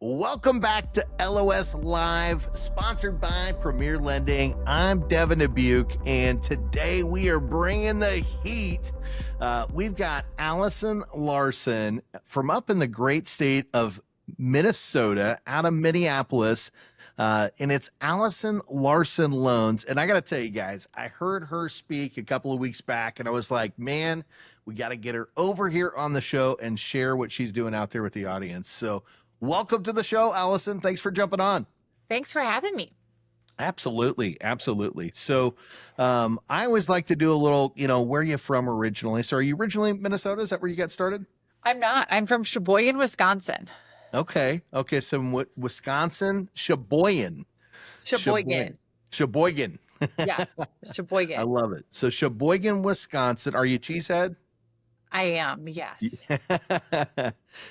Welcome back to LOS Live, sponsored by Premier Lending. I'm Devin Dubuque, and today we are bringing the heat. We've got Allison Larson from up in the great state of Minnesota, out of Minneapolis, and it's Allison Larson Loans. And I got to tell you guys, I heard her speak a couple of weeks back, and I was like, man, we got to get her over here on the show and share what she's doing out there with the audience. So welcome to the show, Allison. Thanks for jumping on. Thanks for having me. Absolutely. Absolutely. So I always like to do a little, where are you from originally? So are you originally Minnesota? Is that where you got started? I'm not. I'm from Sheboygan, Wisconsin. Okay. So Wisconsin, Sheboygan. Sheboygan. Yeah, Sheboygan. I love it. So Sheboygan, Wisconsin. Are you cheesehead? I am, yes.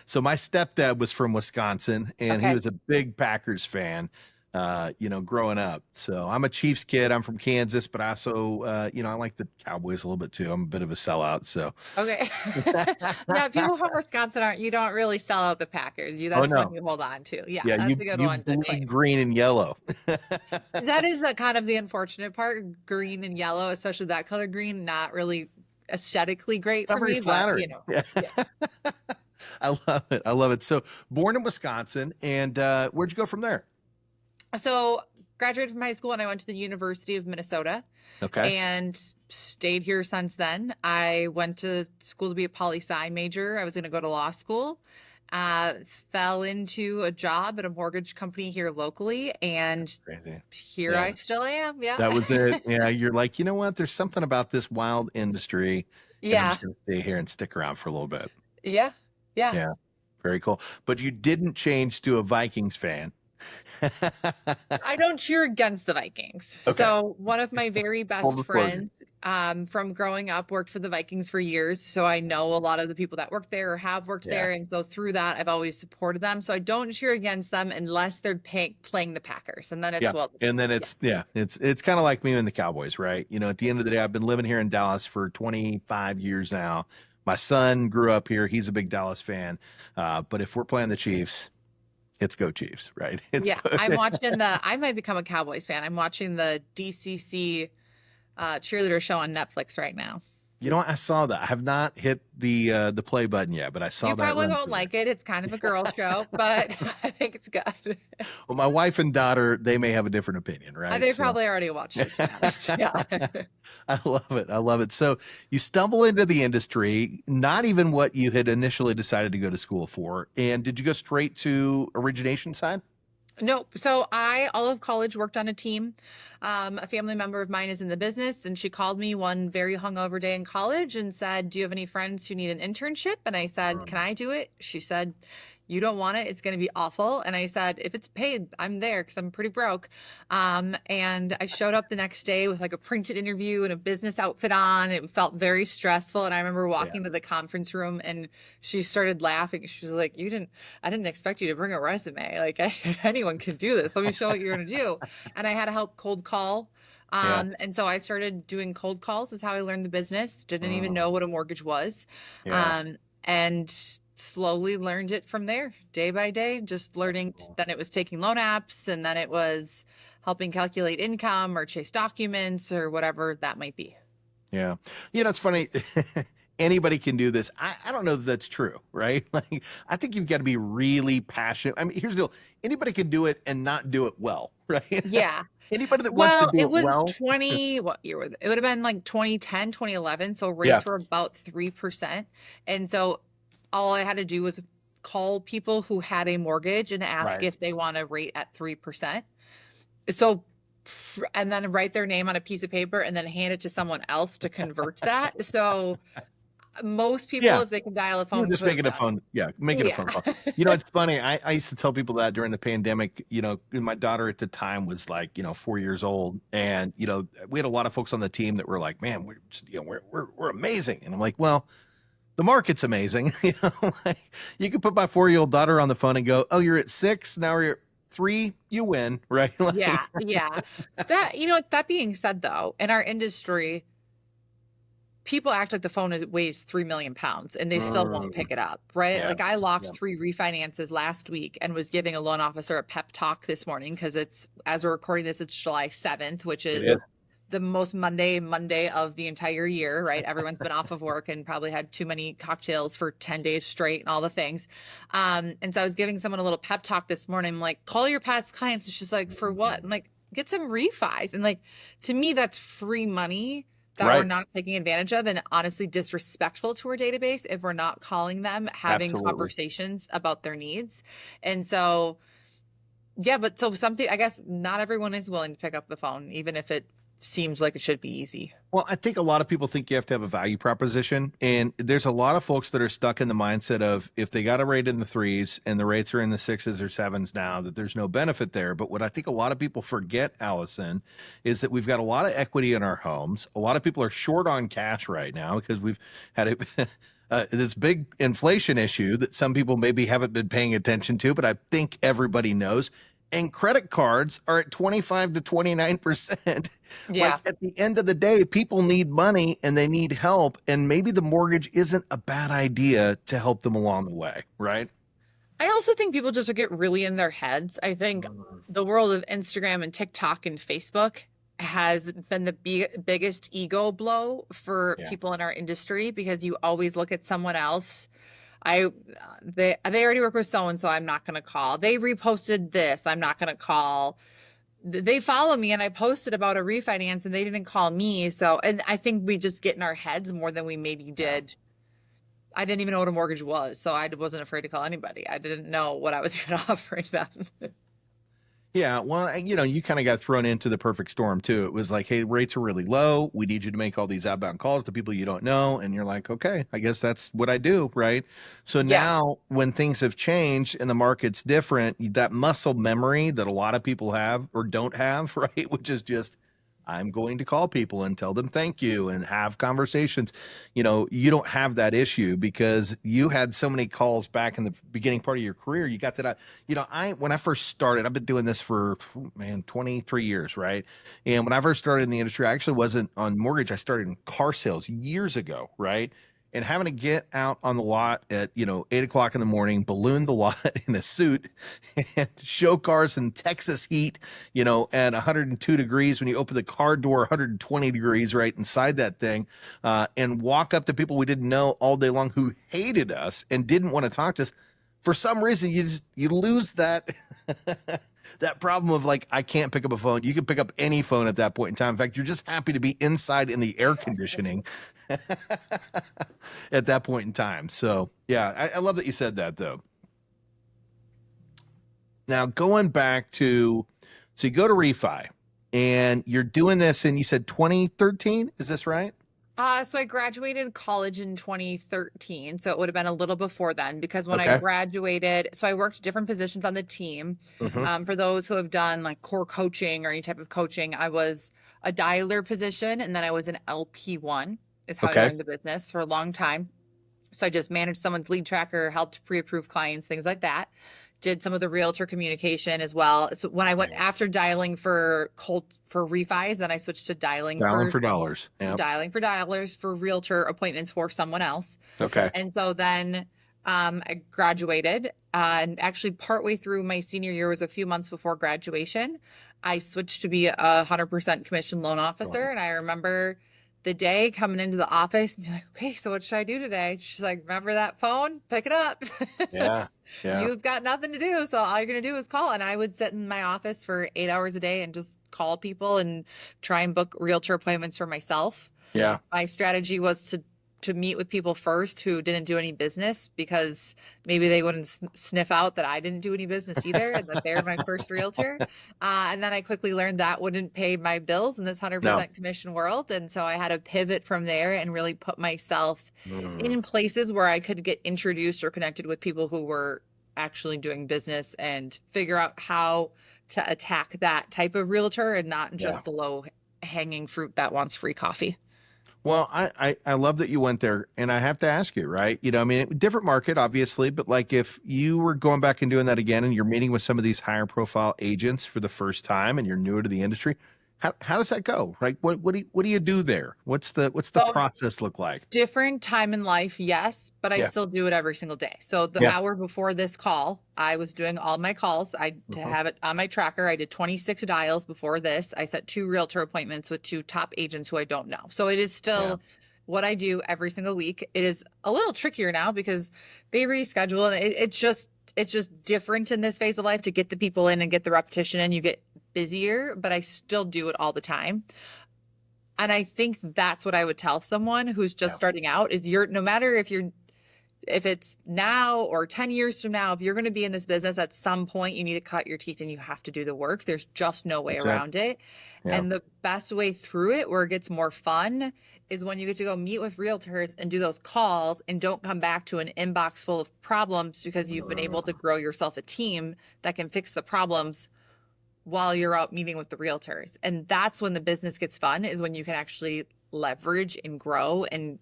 So my stepdad was from Wisconsin, and he was a big Packers fan, growing up. So I'm a Chiefs kid. I'm from Kansas, but I also, I like the Cowboys a little bit too. I'm a bit of a sellout. So okay. Yeah, people from Wisconsin you don't really sell out the Packers. That's one you hold on to. Yeah, that's a good one. Okay. Green and yellow. That is kind of the unfortunate part. Green and yellow, especially that color green, not really aesthetically great for me, flattering. But yeah. I love it. So born in Wisconsin, and where'd you go from there? So graduated from high school and I went to the University of Minnesota. Okay. And stayed here since then. I went to school to be a poli-sci major. I was going to go to law school. Fell into a job at a mortgage company here locally, and here I still am. Yeah, that was it. Yeah, you're like, you know what? There's something about this wild industry. Yeah, I'm just gonna stay here and stick around for a little bit. Yeah. Very cool. But you didn't change to a Vikings fan. I don't cheer against the Vikings. Okay. So one of my very best friends from growing up worked for the Vikings for years. So I know a lot of the people that work there or have worked there. And so through that, I've always supported them. So I don't cheer against them unless they're playing the Packers. And then it's, it's kind of like me and the Cowboys, right? At the end of the day, I've been living here in Dallas for 25 years now. My son grew up here. He's a big Dallas fan. But if we're playing the Chiefs, it's go Chiefs, right? I'm watching I might become a Cowboys fan. I'm watching the DCC cheerleader show on Netflix right now. You know what? I saw that. I have not hit the play button yet, but I saw that. You probably won't like it. It's kind of a girl show, but I think it's good. Well, my wife and daughter, they may have a different opinion, right? They probably already watched it. Yeah. I love it. So you stumble into the industry, not even what you had initially decided to go to school for. And did you go straight to origination side? No. So all of college worked on a team. A family member of mine is in the business, and she called me one very hungover day in college and said, do you have any friends who need an internship? And I said, can I do it? She said, you don't want it. It's going to be awful. And I said, if it's paid, I'm there because I'm pretty broke. And I showed up the next day with like a printed interview and a business outfit on. It felt very stressful. And I remember walking to the conference room and she started laughing. She was like, I didn't expect you to bring a resume. Like anyone can do this. Let me show what you're going to do. And I had to help cold call. And so I started doing cold calls is how I learned the business. Didn't even know what a mortgage was. And slowly learned it from there, day by day, just learning. Then it was taking loan apps, and then it was helping calculate income or chase documents or whatever that might be. Yeah. It's funny. Anybody can do this. I don't know if that's true, right? Like, I think you've got to be really passionate. I mean, here's the deal. Anybody can do it and not do it well, right? Yeah. Anybody that wants to do it well. What year was it? It would have been like 2010, 2011. So rates were about 3%. And so all I had to do was call people who had a mortgage and ask if they want a rate at 3%. So, and then write their name on a piece of paper and then hand it to someone else to convert that. So most people, if they can dial a phone, just making a phone. Making a phone call. It's funny. I used to tell people that during the pandemic, my daughter at the time was like, 4 years old. And, we had a lot of folks on the team that were like, man, we're amazing. And I'm like, well, the market's amazing. You could put my 4-year-old daughter on the phone and go, oh, you're at 6. Now you're at 3, you win. Right. Yeah. That being said though, in our industry, people act like the phone weighs 3 million pounds and they still won't Mm, pick it up, right? yeah. Like I Yeah. locked 3 refinances last week and was giving a loan officer a pep talk this morning because it's, as we're recording this, it's July 7th, which It is is. the most Monday of the entire year, right? Everyone's been off of work and probably had too many cocktails for 10 days straight and all the things. And so I was giving someone a little pep talk this morning. I'm like, call your past clients. It's just like, for what? I'm like, get some refis. And like, to me, that's free money that we're Right. not taking advantage of, and honestly disrespectful to our database if we're not calling them, having Absolutely. conversations about their needs. And so, yeah, but so some people, I guess not everyone is willing to pick up the phone, even if it seems like it should be easy. Well, I think a lot of people think you have to have a value proposition. And there's a lot of folks that are stuck in the mindset of if they got a rate in the threes and the rates are in the sixes or sevens now, that there's no benefit there. But what I think a lot of people forget, Allison, is that we've got a lot of equity in our homes. A lot of people are short on cash right now because we've had this big inflation issue that some people maybe haven't been paying attention to, but I think everybody knows. And credit cards are at 25 to 29%. Like Yeah. at the end of the day, people need money and they need help. And maybe the mortgage isn't a bad idea to help them along the way, right? I also think people just get really in their heads. I think the world of Instagram and TikTok and Facebook has been the biggest ego blow for Yeah. people in our industry because you always look at someone else. They already work with so and so. I'm not going to call. They reposted this. I'm not going to call. They follow me and I posted about a refinance and they didn't call me. So, and I think we just get in our heads more than we maybe did. I didn't even know what a mortgage was, so I wasn't afraid to call anybody. I didn't know what I was even offering them. Yeah, well, you kind of got thrown into the perfect storm too. It was like, hey, rates are really low. We need you to make all these outbound calls to people you don't know. And you're like, okay, I guess that's what I do, right? So Yeah. now when things have changed and the market's different, that muscle memory that a lot of people have or don't have, right? Which is just, I'm going to call people and tell them thank you and have conversations. You don't have that issue because you had so many calls back in the beginning part of your career. You got that. When I first started, I've been doing this for, 23 years, right? And when I first started in the industry, I actually wasn't on mortgage. I started in car sales years ago, right? And having to get out on the lot at 8 o'clock in the morning, balloon the lot in a suit, and show cars in Texas heat, at 102 degrees when you open the car door, 120 degrees right inside that thing, and walk up to people we didn't know all day long who hated us and didn't want to talk to us. For some reason, you lose that that problem of like, I can't pick up a phone. You can pick up any phone at that point in time. In fact, you're just happy to be inside in the air conditioning at that point in time. So yeah, I love that you said that though. Now going back to, so you go to refi and you're doing this and you said 2013, is this right? So I graduated college in 2013. So it would have been a little before then because when I Okay. graduated, so I worked different positions on the team. Mhm. For those who have done like core coaching or any type of coaching, I was a dialer position and then I was an LP1 is how I Okay. learned the business for a long time. So I just managed someone's lead tracker, helped pre-approve clients, things like that. Did some of the realtor communication as well. So when I went after dialing for refis, then I switched to Dialing for dollars. Yeah. dialing for dialers for realtor appointments for someone else. Okay. And so then I graduated and actually partway through my senior year was a few months before graduation. I switched to be a 100% commission loan officer. And I remember the day coming into the office and be like, okay, so what should I do today? She's like, remember that phone? Pick it up. Yeah. Yeah. You've got nothing to do. So all you're going to do is call. And I would sit in my office for 8 hours a day and just call people and try and book realtor appointments for myself. Yeah. My strategy was to meet with people first who didn't do any business because maybe they wouldn't sniff out that I didn't do any business either and that they're my first realtor. And then I quickly learned that wouldn't pay my bills in this 100% commission world. And so I had to pivot from there and really put myself in places where I could get introduced or connected with people who were actually doing business and figure out how to attack that type of realtor and not just the low hanging fruit that wants free coffee. Well, I love that you went there, and I have to ask you, right? I mean, different market, obviously, but like if you were going back and doing that again, and you're meeting with some of these higher profile agents for the first time, and you're newer to the industry, How does that go? Right? What do you do there? What's the So process look like? different time in life, yes, but I Yeah. still do it every single day. So the Yeah. hour before this call, I was doing all my calls. I to Mhm. have it on my tracker. I did 26 dials before this. I set 2 realtor appointments with 2 top agents who I don't know. So it is Yeah. still what I do every single week. It is a little trickier now because they reschedule and it's just different in this phase of life to get the people in and get the repetition and you get busier, but I still do it all the time. And I think that's what I would tell someone who's just Yeah. starting out is no matter if it's now or 10 years from now, if you're going to be in this business at some point, you need to cut your teeth and you have to do the work. There's just no way That's it. around it. Yeah. And the best way through it, where it gets more fun, is when you get to go meet with realtors and do those calls and don't come back to an inbox full of problems because you've been able to grow yourself a team that can fix the problems while you're out meeting with the realtors. And that's when the business gets fun, is when you can actually leverage and grow and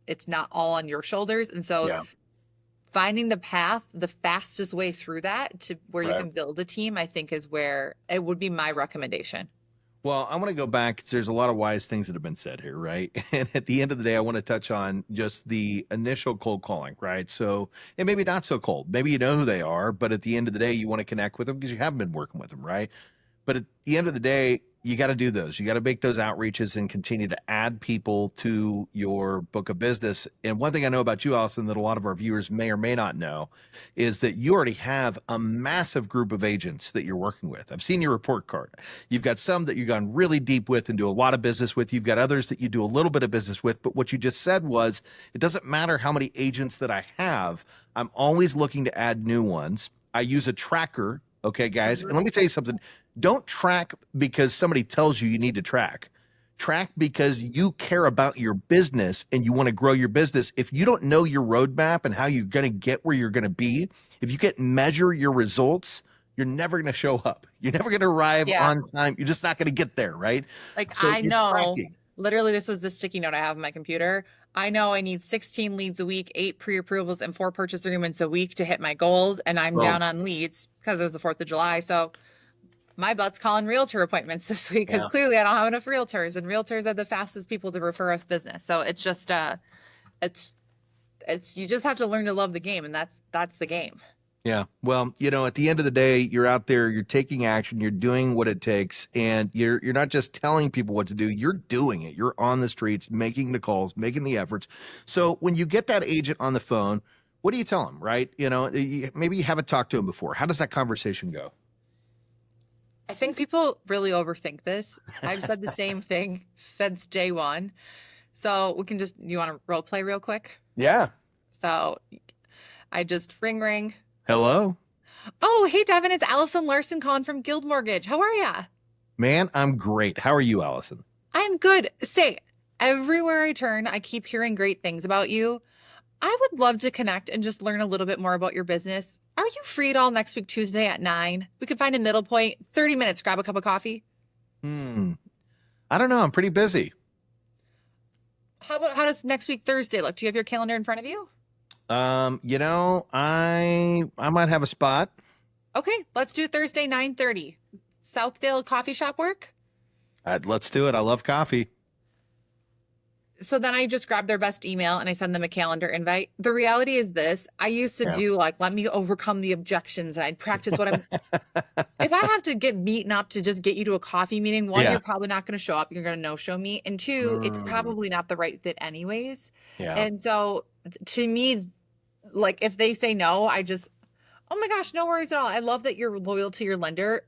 it's not all on your shoulders. And so Yeah. finding the path, the fastest way through that to where you Right. can build a team, I think is where it would be my recommendation. Well, I want to go back 'cause there's a lot of wise things that have been said here, right? And at the end of the day, I want to touch on just the initial cold calling, right? So, and maybe not so cold. Maybe you know who they are, but at the end of the day, you want to connect with them because you haven't been working with them, right? But at the end of the day, you got to do those. You got to make those outreaches and continue to add people to your book of business. And one thing I know about you, Allison, that a lot of our viewers may or may not know is that you already have a massive group of agents that you're working with. I've seen your report card. You've got some that you've gone really deep with and do a lot of business with. You've got others that you do a little bit of business with. But what you just said was, it doesn't matter how many agents that I have, I'm always looking to add new ones. I use a tracker. Okay, guys. And let me tell you something. Don't track because somebody tells you need to track. Track because you care about your business and you want to grow your business. If you don't know your roadmap and how you're going to get where you're going to be, if you can't measure your results, you're never going to show up. You're never going to arrive Yeah. on time. You're just not going to get there, right? Like So I you're know, tracking. literally, this was the sticky note I have on my computer. I know I need 16 leads a week, 8 pre-approvals, and 4 purchase agreements a week to hit my goals. And I'm Boom. down on leads because it was the 4th of July. So my butt's calling realtor appointments this week because Yeah. clearly I don't have enough realtors, and realtors are the fastest people to refer us business. So it's just it's you just have to learn to love the game, and that's the game. Yeah. Well, at the end of the day, you're out there, you're taking action, you're doing what it takes, and you're not just telling people what to do, you're doing it. You're on the streets, making the calls, making the efforts. So when you get that agent on the phone, what do you tell them, right? Maybe you haven't talked to him before. How does that conversation go? I think people really overthink this. I've said the same thing since day one. So you want to role play real quick? Yeah. So I just ring. Hello, Oh, hey, Devin, it's Allison Larson calling from Guild Mortgage. How are ya? man. I'm great. How are you, Allison? I'm good. Say, everywhere I turn, I keep hearing great things about you. I would love to connect and just learn a little bit more about your business. Are you free at all next week, Tuesday at 9? We could find a middle point, 30 minutes, grab a cup of coffee. I don't know. I'm pretty busy. How does next week, Thursday look? Do you have your calendar in front of you? I might have a spot. Okay, let's do Thursday, 9:30. Southdale Coffee Shop work? Let's do it. I love coffee. So then I just grab their best email and I send them a calendar invite. The reality is this. I used to do let me overcome the objections, and I'd practice what I'm. If I have to get beaten up to just get you to a coffee meeting, one, you're probably not going to show up. You're going to no-show me. And two, it's probably not the right fit anyways. Yeah. And so to me, like if they say no, oh my gosh, no worries at all. I love that you're loyal to your lender.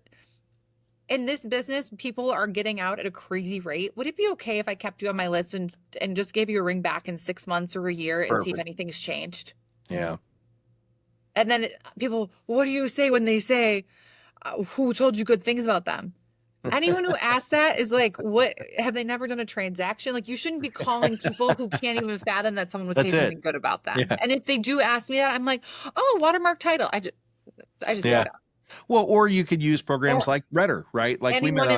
In this business, people are getting out at a crazy rate. Would it be okay if I kept you on my list and just gave you a ring back in 6 months or a year and see if anything's changed? Yeah. And then people, what do you say when they say, who told you good things about them? Anyone who asks that is like, what, have they never done a transaction? Like, you shouldn't be calling people who can't even fathom that someone would say something good about them. Yeah. And if they do ask me that, I'm like, oh, watermark title. I just give it up. Well, or you could use programs like Redder, right? Like anyone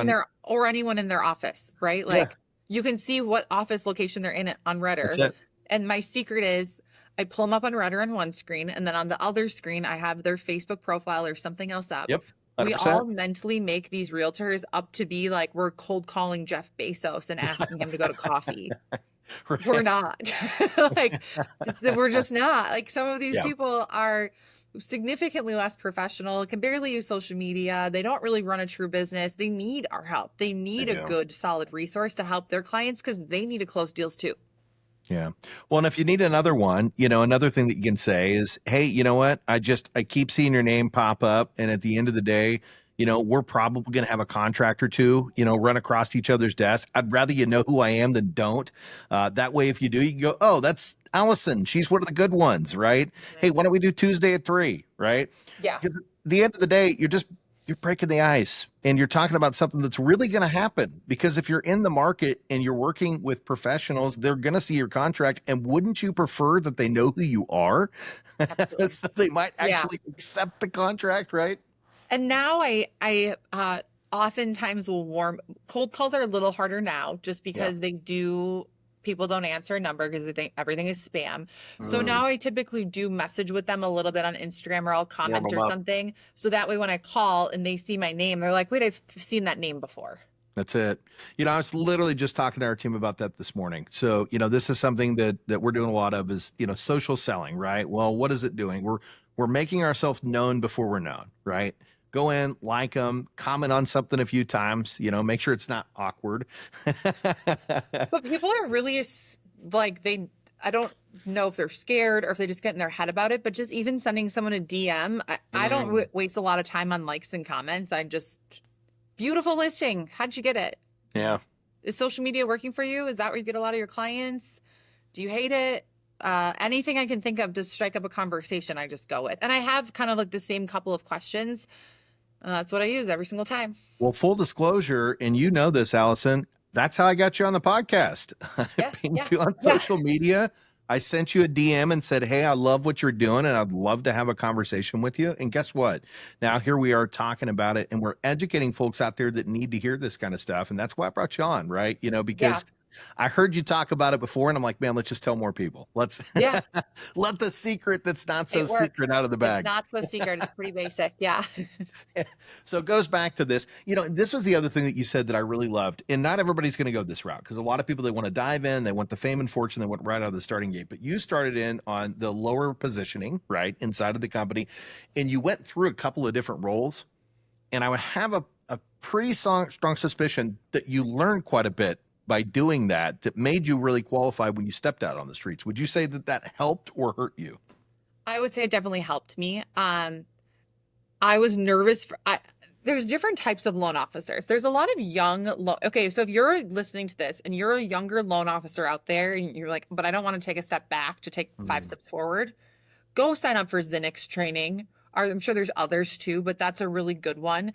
anyone in their office, right? Like you can see what office location they're in on Redder. And my secret is I pull them up on Redder on one screen, and then on the other screen I have their Facebook profile or something else up. Yep. We 100%. all mentally make these realtors up to be like we're cold calling Jeff Bezos and asking him to go to coffee. We're Right. not. Like, we're just not. Like, some of these Yeah. people are significantly less professional, can barely use social media. They don't really run a true business. They need our help. They They need a do. good, solid resource to help their clients because they need to close deals too. Yeah. Well, and if you need another one, another thing that you can say is, hey, you know what? I keep seeing your name pop up. And at the end of the day, we're probably going to have a contract or two, run across each other's desk. I'd rather you know who I am than don't. That way, if you do, you can go, oh, that's Allison. She's one of the good ones, right? Hey, Mhm. why don't we do Tuesday at 3, right? Yeah, Because at the end of the day, you're breaking the ice and you're talking about something that's really going to happen, because if you're in the market and you're working with professionals, they're going to see your contract. And wouldn't you prefer that they know who you are? absolutely. So they might Yeah. actually accept the contract, right? And now I oftentimes will cold calls are a little harder now just Yeah. because people don't answer a number because they think everything is spam. So Mm, now I typically do message with them a little bit on Instagram, or I'll warm comment them or up. something. So that way when I call and they see my name, they're like, wait, I've seen that name before. That's it. I was literally just talking to our team about that this morning. So, this is something that we're doing a lot of is, social selling, right? Well, what is it doing? We're making ourselves known before we're known, right? Go in, like them, comment on something a few times, make sure it's not awkward. But people are really like I don't know if they're scared or if they just get in their head about it, but just even sending someone a DM, I don't Mm, waste a lot of time on likes and comments. I just, beautiful listing. How'd you get it? yeah. Is social media working for you? Is that where you get a lot of your clients? Do you hate it? Anything I can think of to strike up a conversation, I just go with. And I have kind of like the same couple of questions. That's what I use every single time. Well, full disclosure, and you know this, Allison, that's how I got you on the podcast. I Yes. pinged Yeah. you on Yeah. social media. I sent you a DM and said, hey, I love what you're doing and I'd love to have a conversation with you. And guess what? Now here we are talking about it, and we're educating folks out there that need to hear this kind of stuff. And that's why I brought you on, right? Yeah. Because I heard you talk about it before and I'm like, man, let's just tell more people. Let's Yeah. let the secret that's not so It works. secret out of the It's bag. not so secret. It's pretty basic. Yeah. So it goes back to this. This was the other thing that you said that I really loved. And not everybody's going to go this route, because a lot of people, they want to dive in, they want the fame and fortune, they went right out of the starting gate. But you started in on the lower positioning, right, inside of the company, and you went through a couple of different roles. And I would have a pretty strong suspicion that you learned quite a bit by doing that made you really qualified when you stepped out on the streets. Would you say that that helped or hurt you? I would say it definitely helped me. I was nervous there's different types of loan officers. There's a lot of okay, so if you're listening to this and you're a younger loan officer out there and you're like, but I don't want to take a step back to take 5 steps forward, go sign up for Zinix training. I'm sure there's others too, but that's a really good one.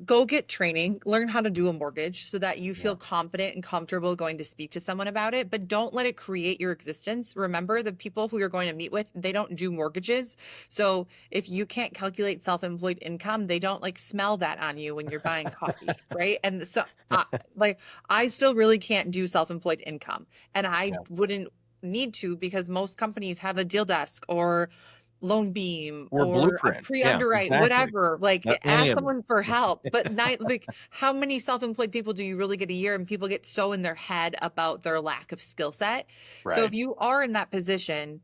Go get training, learn how to do a mortgage so that you feel confident and comfortable going to speak to someone about it, but don't let it create your existence. Remember, the people who you're going to meet with, they don't do mortgages. So if you can't calculate self-employed income, they don't like smell that on you when you're buying coffee, right? And so I still really can't do self-employed income, and I wouldn't need to, because most companies have a deal desk or Loan Beam Or or a blueprint? Yeah, pre-underwrite, exactly. whatever. Like, Any ask of them. someone for help. But not like, how many self-employed people do you really get a year? And people get so in their head about their lack of skill set. So if Right. you are in that position,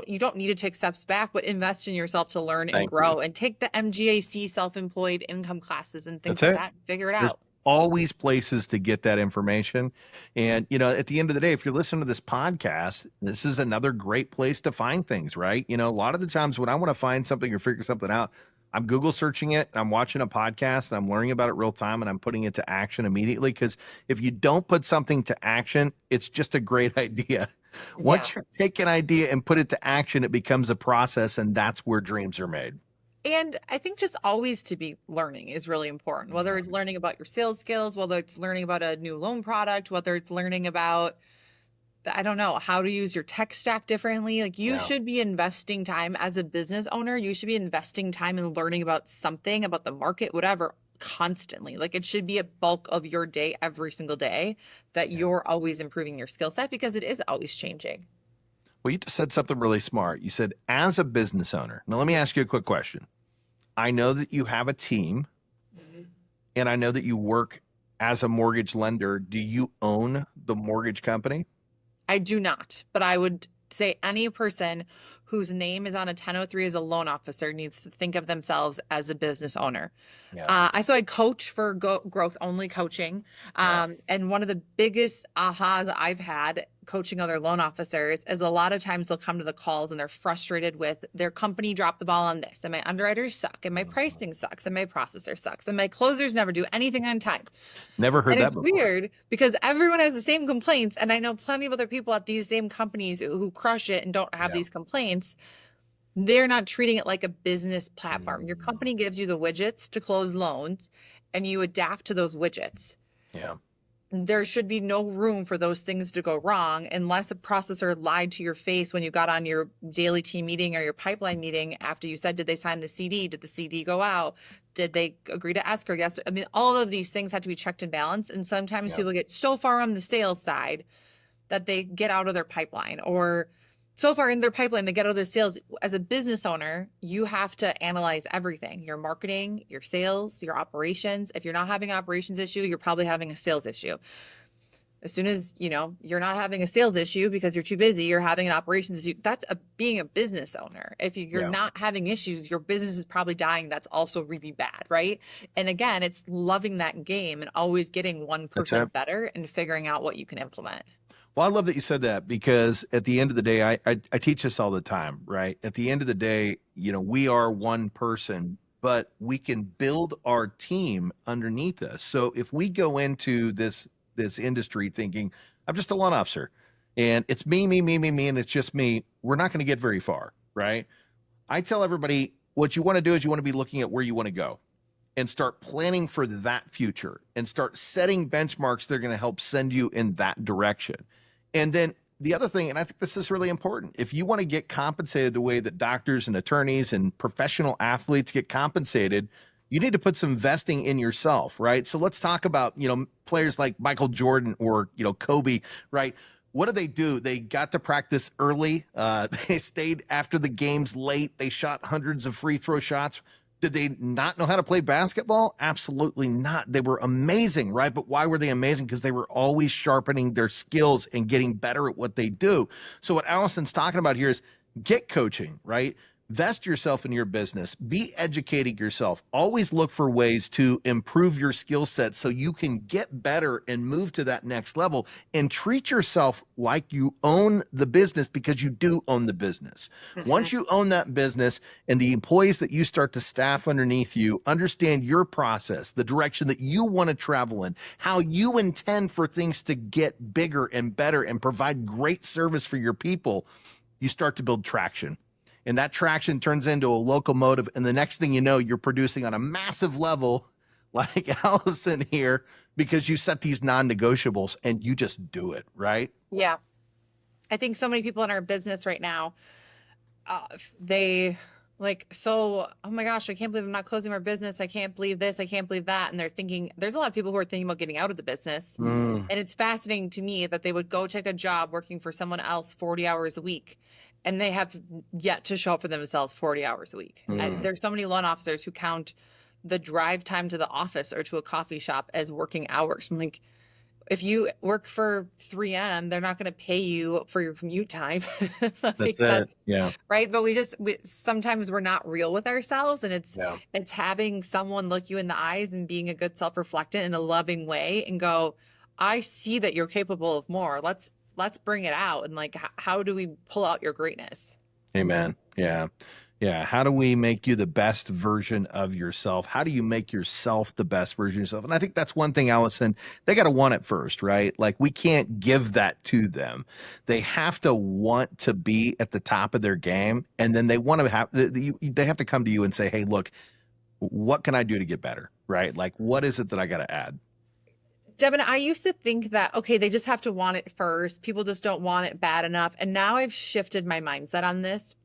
you don't need to take steps back, but invest in yourself to learn and Thank you. grow, and take the MGAC self-employed income classes and things That's like it. that. Figure it There's out. always places to get that information. And, at the end of the day, if you're listening to this podcast, this is another great place to find things, right? A lot of the times when I want to find something or figure something out, I'm Google searching it, I'm watching a podcast, and I'm learning about it real time, and I'm putting it to action immediately. Because if you don't put something to action, it's just a great idea. Yeah. Once you take an idea and put it to action, it becomes a process, and that's where dreams are made. And I think just always to be learning is really important, whether it's learning about your sales skills, whether it's learning about a new loan product, whether it's learning about, I don't know, how to use your tech stack differently. Like, you Yeah. should be investing time as a business owner. You should be investing time in learning about something, about the market, whatever, constantly. Like, it should be a bulk of your day every single day, that you're always improving your skill set, because it is always changing. Well, you just said something really smart. You said, as a business owner. Now, let me ask you a quick question. I know that you have a team, and I know that you work as a mortgage lender. Do you own the mortgage company? I do not, but I would say any person whose name is on a 1003 as a loan officer needs to think of themselves as a business owner. Yeah. I coach for growth only coaching. Yeah. And one of the biggest ahas I've had coaching other loan officers is a lot of times they'll come to the calls and they're frustrated with their company dropped the ball on this, and my underwriters suck, and my pricing sucks, and my processor sucks, and my closers never do anything on time. Never heard And that it's before. weird because everyone has the same complaints. And I know plenty of other people at these same companies who crush it and don't have Yeah. these complaints. They're not treating it like a business platform. Your company gives you the widgets to close loans and you adapt to those widgets. Yeah. There should be no room for those things to go wrong unless a processor lied to your face when you got on your daily team meeting or your pipeline meeting after you said, did they sign the CD? Did the CD go out? Did they agree to escrow? Yes. I mean, all of these things had to be checked and balanced. And sometimes Yeah. people get so far on the sales side that they get out of their pipeline, or so far in their pipeline, they get out of their sales. As a business owner, you have to analyze everything: your marketing, your sales, your operations. If you're not having an operations issue, you're probably having a sales issue. As soon as you're not having a sales issue because you're too busy, you're having an operations issue. That's being a business owner. If you're Yeah. not having issues, your business is probably dying. That's also really bad, right? And again, it's loving that game and always getting That's it. 1% better and figuring out what you can implement. Well, I love that you said that, because at the end of the day, I teach this all the time, right? At the end of the day, we are one person, but we can build our team underneath us. So if we go into this industry thinking, I'm just a loan officer and it's me, and it's just me, we're not going to get very far, right? I tell everybody, what you want to do is you want to be looking at where you want to go and start planning for that future and start setting benchmarks that are going to help send you in that direction. And then the other thing, and I think this is really important, if you want to get compensated the way that doctors and attorneys and professional athletes get compensated, you need to put some vesting in yourself, right? So let's talk about, players like Michael Jordan or, Kobe, right? What do? They got to practice early. They stayed after the games late. They shot hundreds of free throw shots. Did they not know how to play basketball? Absolutely not. They were amazing, right? But why were they amazing? Because they were always sharpening their skills and getting better at what they do. So what Allison's talking about here is get coaching, right? Vest yourself in your business. Be educating yourself. Always look for ways to improve your skill set so you can get better and move to that next level, and treat yourself like you own the business, because you do own the business. Once you own that business and the employees that you start to staff underneath you understand your process, the direction that you want to travel in, how you intend for things to get bigger and better and provide great service for your people, you start to build traction. And that traction turns into a locomotive. And the next thing you know, you're producing on a massive level like Allison here, because you set these non-negotiables and you just do it, right? Yeah. I think so many people in our business right now, they oh my gosh, I can't believe I'm not closing our business. I can't believe this. I can't believe that. And they're thinking, there's a lot of people who are thinking about getting out of the business. And it's fascinating to me that they would go take a job working for someone else 40 hours a week, and they have yet to show up for themselves 40 hours a week. And there's so many loan officers who count the drive time to the office or to a coffee shop as working hours. I'm like, if you work for 3M, they're not going to pay you for your commute time. That's it. Yeah. Right. But sometimes we're not real with ourselves, and Yeah. it's having someone look you in the eyes and being a good self-reflectant in a loving way and go, I see that you're capable of more. Let's bring it out. And how do we pull out your greatness? Amen. Yeah. Yeah. How do we make you the best version of yourself? How do you make yourself the best version of yourself? And I think that's one thing, Allison, they got to want it first, right? Like, we can't give that to them. They have to want to be at the top of their game. And then they want to they have to come to you and say, hey, look, what can I do to get better? Right? Like, what is it that I got to add? Devin, I used to think that, okay, they just have to want it first. People just don't want it bad enough. And now I've shifted my mindset on this.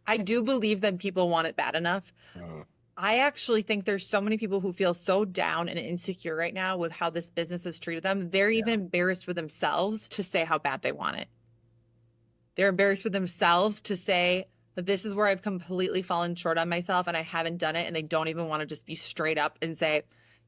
I do believe that people want it bad enough. I actually think there's so many people who feel so down and insecure right now with how this business has treated them. They're even embarrassed for themselves to say how bad they want it. They're embarrassed for themselves to say But this is where I've completely fallen short on myself and I haven't done it. And they don't even want to just be straight up and say,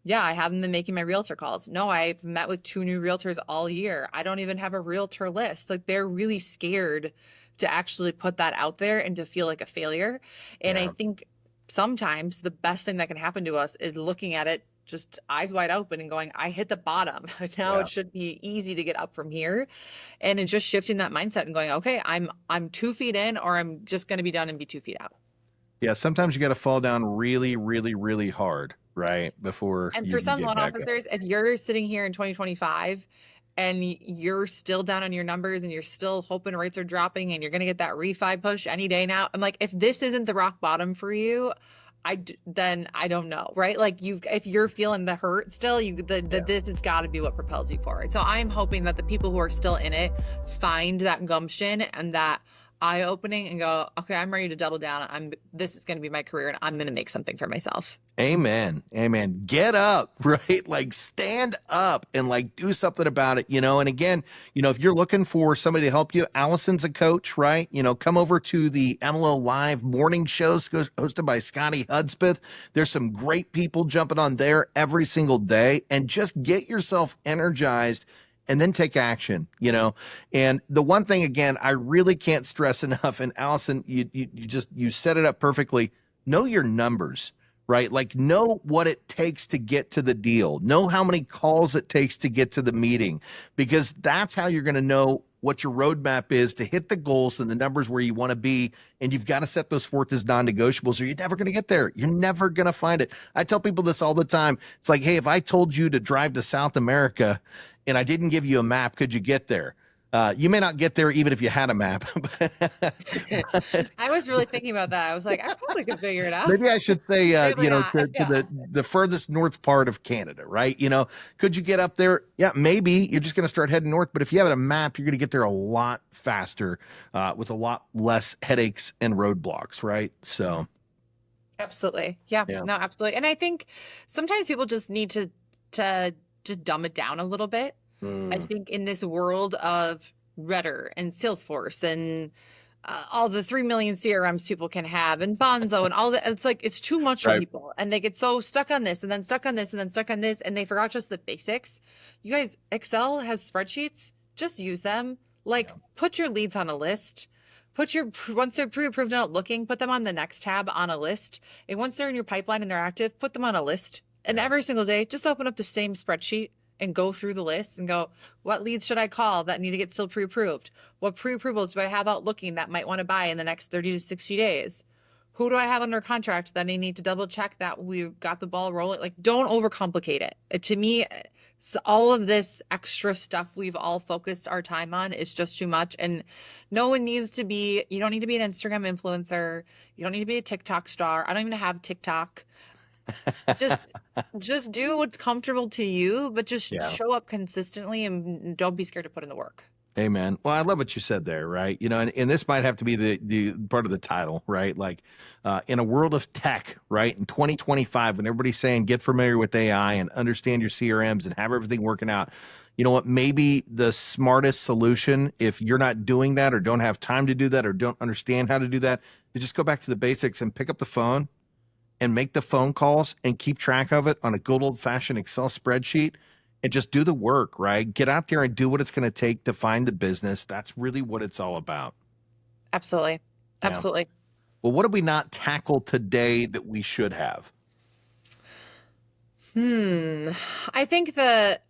yeah, I haven't been making my realtor calls. No, I've met with 2 new realtors all year. I don't even have a realtor list. Like, they're really scared to actually put that out there and to feel like a failure. And I Yeah. think sometimes the best thing that can happen to us is looking at it just eyes wide open and going, I hit the bottom. Now Yeah. it should be easy to get up from here. And it's just shifting that mindset and going, okay, I'm 2 feet in, or I'm just going to be done and be 2 feet out. Yeah. Sometimes you got to fall down really, really, really hard, right? Before And you for can some get loan back up. officers, if you're sitting here in 2025 and you're still down on your numbers and you're still hoping rates are dropping and you're going to get that refi push any day now, I'm like, if this isn't the rock bottom for you, then I don't know, right? Like, if you're feeling the hurt still, this has got to be what propels you forward. So I'm hoping that the people who are still in it find that gumption and that eye opening and go, okay, I'm ready to double down. This is going to be my career and I'm going to make something for myself. Amen. Amen. Get up, right? Like, stand up and like do something about it, And again, if you're looking for somebody to help you, Allison's a coach, right? Come over to the MLO Live morning shows hosted by Scotty Hudspeth. There's some great people jumping on there every single day, and just get yourself energized and then take action, And the one thing, again, I really can't stress enough, and Allison, you set it up perfectly. Know your numbers, right? Like, know what it takes to get to the deal. Know how many calls it takes to get to the meeting, because that's how you're going to know what your roadmap is to hit the goals and the numbers where you want to be. And you've got to set those forth as non-negotiables, or you're never going to get there. You're never going to find it. I tell people this all the time. It's like, hey, if I told you to drive to South America and I didn't give you a map, could you get there? You may not get there even if you had a map. I was really thinking about that. I was like, I probably could figure it out. Maybe I should say, Maybe not. to the furthest north part of Canada, right? Could you get up there? Yeah, maybe. You're just going to start heading north. But if you have a map, you're going to get there a lot faster, with a lot less headaches and roadblocks, right? So. Absolutely. Yeah, no, absolutely. And I think sometimes people just need to just dumb it down a little bit. I think in this world of Redder and Salesforce and all the 3 million CRMs people can have and Bonzo and all that, it's like, it's too much for people. And they get so stuck on this and then stuck on this and then stuck on this. And they forgot just the basics. You guys, Excel has spreadsheets. Just use them. Like, put your leads on a list. Once they're pre-approved and out looking, put them on the next tab on a list. And once they're in your pipeline and they're active, put them on a list. And every single day, just open up the same spreadsheet and go through the list and go, what leads should I call that need to get still pre-approved? What pre-approvals do I have out looking that might want to buy in the next 30 to 60 days? Who do I have under contract that I need to double check that we've got the ball rolling? Like, don't overcomplicate it. To me, all of this extra stuff we've all focused our time on is just too much. And no one needs to be, you don't need to be an Instagram influencer. You don't need to be a TikTok star. I don't even have TikTok. Just do what's comfortable to you, but just show up consistently and don't be scared to put in the work. Amen. Well, I love what you said there, right? And this might have to be the part of the title, right? Like, in a world of tech, right? In 2025, when everybody's saying get familiar with AI and understand your CRMs and have everything working out, you know what? Maybe the smartest solution, if you're not doing that or don't have time to do that or don't understand how to do that, is just go back to the basics and pick up the phone and make the phone calls and keep track of it on a good old-fashioned Excel spreadsheet and just do the work, right? Get out there and do what it's going to take to find the business. That's really what it's all about. Absolutely. Absolutely. Yeah. Well, what did we not tackle today that we should have? I think that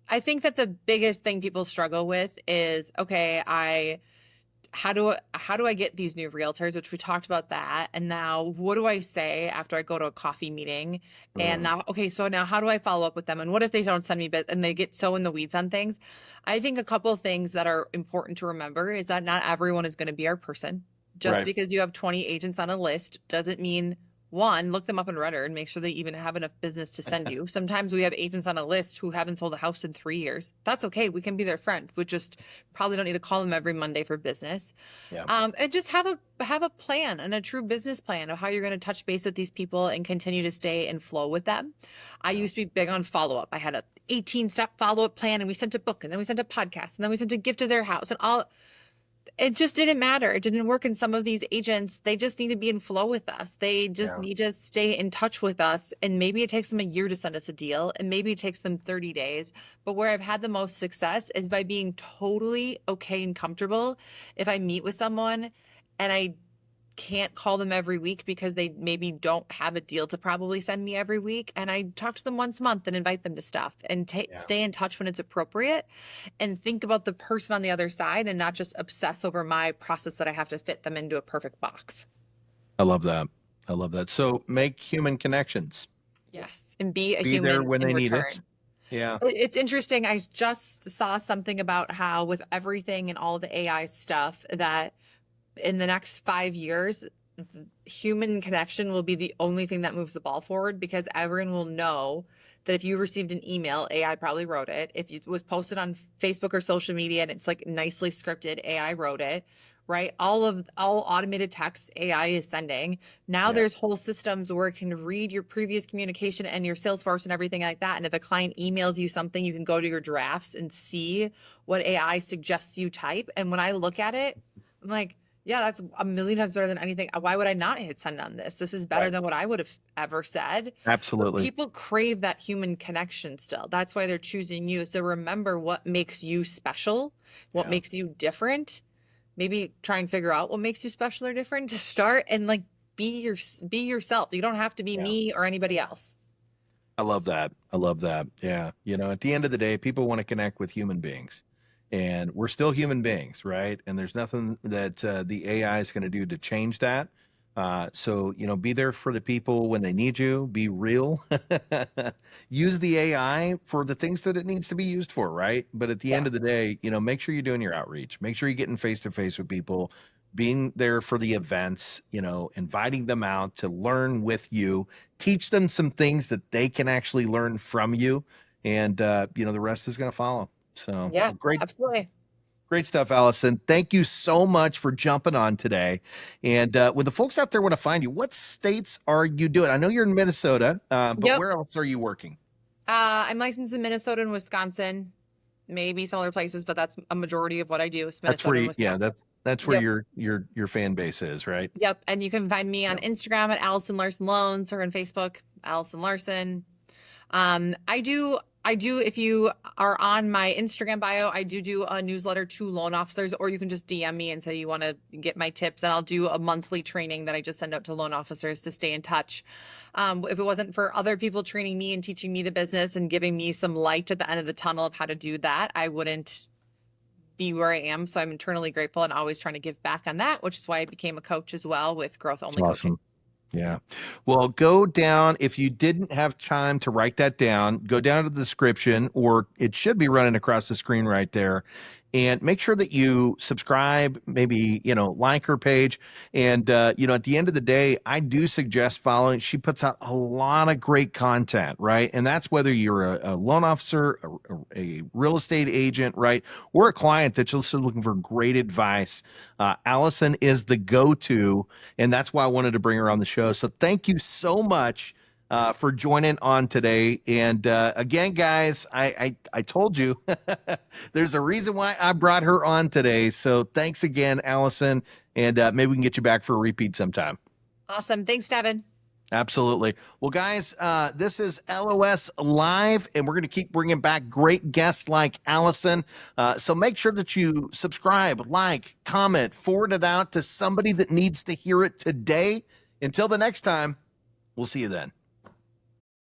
the biggest thing people struggle with is, okay, how do I get these new realtors, which we talked about that. And now what do I say after I go to a coffee meeting? And now, okay, so now how do I follow up with them? And what if they don't send me bits and they get so in the weeds on things? I think a couple of things that are important to remember is that not everyone is going to be our person. Just because you have 20 agents on a list doesn't mean, one, look them up in Redder and make sure they even have enough business to send you. Sometimes we have agents on a list who haven't sold a house in 3 years. That's okay. We can be their friend. We just probably don't need to call them every Monday for business. And just have a plan and a true business plan of how you're going to touch base with these people and continue to stay in flow with them. I used to be big on follow-up. I had a 18-step follow-up plan, and we sent a book, and then we sent a podcast, and then we sent a gift to their house, and all. it just didn't matter. It didn't work in some of these agents. They just need to be in flow with us. They just Yeah. need to stay in touch with us. And maybe it takes them a year to send us a deal, and maybe it takes them 30 days. But where I've had the most success is by being totally okay and comfortable. If I meet with someone and I can't call them every week because they maybe don't have a deal to probably send me every week, and I talk to them once a month and invite them to stuff and Yeah. stay in touch when it's appropriate, and think about the person on the other side and not just obsess over my process that I have to fit them into a perfect box. I love that. I love that. So make human connections. Yes, and be a Be there human when in they need it. return. Yeah. It's interesting. I just saw something about how with everything and all the AI stuff that in the next 5 years, human connection will be the only thing that moves the ball forward, because everyone will know that if you received an email, AI probably wrote it. If it was posted on Facebook or social media and it's like nicely scripted, AI wrote it, right? All automated text AI is sending. Now Yeah. there's whole systems where it can read your previous communication and your Salesforce and everything like that. And if a client emails you something, you can go to your drafts and see what AI suggests you type. And when I look at it, I'm like, yeah, that's a million times better than anything. Why would I not hit send on this? This is better Right. than what I would have ever said. But Absolutely. people crave that human connection still. That's why they're choosing you. So remember what makes you special, what Yeah. makes you different. Maybe try and figure out what makes you special or different to start, and like be yourself. You don't have to be Yeah. me or anybody else. I love that. I love that. Yeah. You know, at the end of the day, people want to connect with human beings, and we're still human beings, right? And there's nothing that the AI is going to do to change that. So, you know, be there for the people when they need you, be real, use the AI for the things that it needs to be used for, right? But at the Yeah. end of the day, you know, make sure you're doing your outreach, make sure you're getting face to face with people, being there for the events, you know, inviting them out to learn with you, teach them some things that they can actually learn from you. And, you know, the rest is going to follow. So Yeah, great, absolutely. great stuff, Allison. Thank you so much for jumping on today. And when the folks out there want to find you, what states are you doing? I know you're in Minnesota, but Yep. where else are you working? I'm licensed in Minnesota and Wisconsin, maybe some other places, but that's a majority of what I do is That's where Minnesota and you, yeah, Wisconsin. that's where Yep. your fan base is, right? Yep. And you can find me on Yep. Instagram at Allison Larson Loans, or on Facebook, Allison Larson. I do, if you are on my Instagram bio, I do a newsletter to loan officers, or you can just DM me and say you want to get my tips, and I'll do a monthly training that I just send out to loan officers to stay in touch. If it wasn't for other people training me and teaching me the business and giving me some light at the end of the tunnel of how to do that, I wouldn't be where I am. So I'm eternally grateful and always trying to give back on that, which is why I became a coach as well with growth It's only coaching. awesome. Yeah. Well, go down. If you didn't have time to write that down, go down to the description, or it should be running across the screen right there. And make sure that you subscribe, maybe, you know, like her page. And, you know, at the end of the day, I do suggest following. She puts out a lot of great content, right? And that's whether you're a loan officer, a real estate agent, right? Or a client that's just looking for great advice. Allison is the go-to, and that's why I wanted to bring her on the show. So thank you so much for joining on today. And again, guys, I told you there's a reason why I brought her on today. So thanks again, Allison, and maybe we can get you back for a repeat sometime. Awesome. Thanks, Devin. Absolutely. Well, guys, this is LOS Live, and we're going to keep bringing back great guests like Allison. So make sure that you subscribe, like, comment, forward it out to somebody that needs to hear it today. Until the next time, we'll see you then.